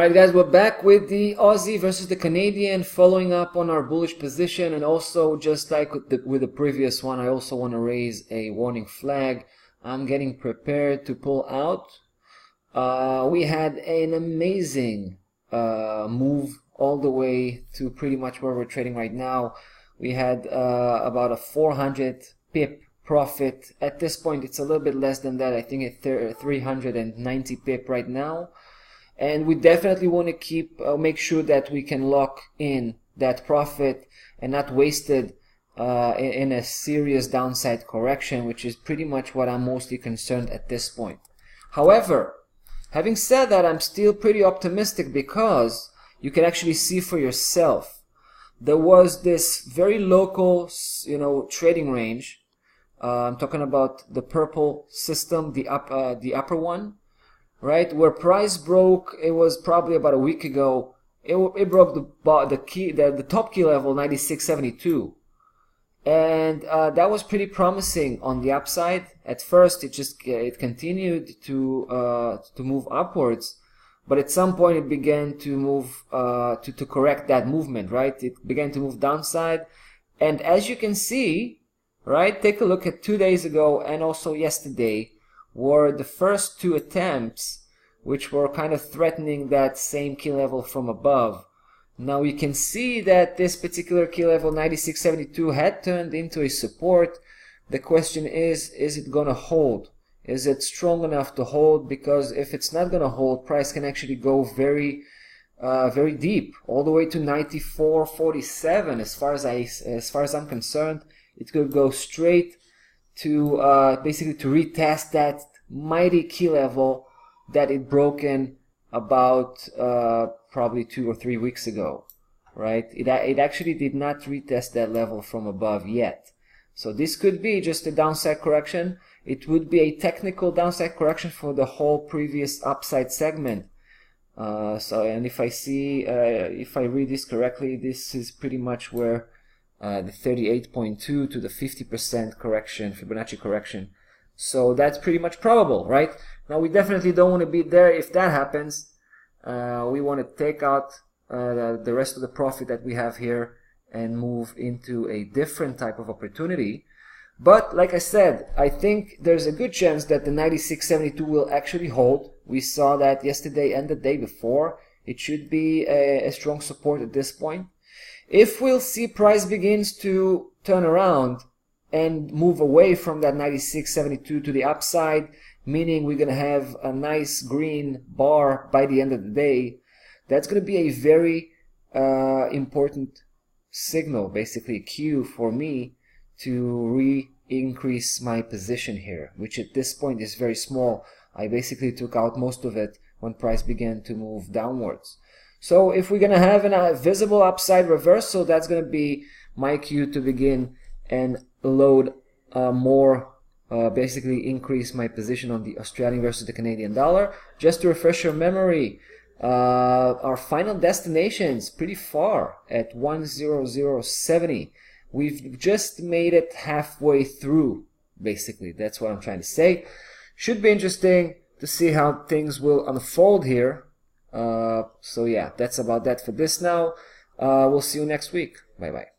Alright guys, we're back with the Aussie versus the Canadian, following up on our bullish position, and also just like with the previous one, I also want to raise a warning flag. I'm getting prepared to pull out. We had an amazing move all the way to pretty much where we're trading right now. We had about a 400 pip profit. At this point it's a little bit less than that. I think it's 390 pip right now. And we definitely want to keep, make sure that we can lock in that profit and not waste it in a serious downside correction, which is pretty much what I'm mostly concerned at this point. However, having said that, I'm still pretty optimistic because you can actually see for yourself. There was this very local, trading range. I'm talking about the purple system, the upper one. Right, where price broke, it was probably about a week ago. It broke the top key level 96.72, and that was pretty promising on the upside. At first, it continued to move upwards, but at some point it began to move to correct that movement. Right, it began to move downside, and as you can see, right, take a look at 2 days ago and also yesterday. Were the first two attempts which were kind of threatening that same key level from above. Now you can see that this particular key level 96.72 had turned into a support. The question is it gonna hold? Is it strong enough to hold? Because if it's not gonna hold, price can actually go very deep, all the way to 94.47. As far as I'm concerned, it could go straight to basically to retest that mighty key level that it broken about probably 2 or 3 weeks ago, right? It actually did not retest that level from above yet. So this could be just a downside correction. It would be a technical downside correction for the whole previous upside segment. And if I see, if I read this correctly, this is pretty much where the 38.2 to the 50% correction, Fibonacci correction. So that's pretty much probable, right? Now we definitely don't want to be there. If that happens, we want to take out the rest of the profit that we have here and move into a different type of opportunity. But like I said, I think there's a good chance that the 96.72 will actually hold. We saw that yesterday and the day before. It should be a strong support at this point. If we'll see price begins to turn around and move away from that 96.72 to the upside, meaning we're going to have a nice green bar by the end of the day, that's going to be a very important signal, basically a cue for me to re-increase my position here, which at this point is very small. I basically took out most of it when price began to move downwards. So if we're going to have a visible upside reversal, that's going to be my cue to begin and load more, basically increase my position on the Australian versus the Canadian dollar. Just to refresh your memory, our final destination is pretty far at 100.70. We've just made it halfway through, basically. That's what I'm trying to say. Should be interesting to see how things will unfold here. So yeah, that's about that for this now. We'll see you next week. Bye bye.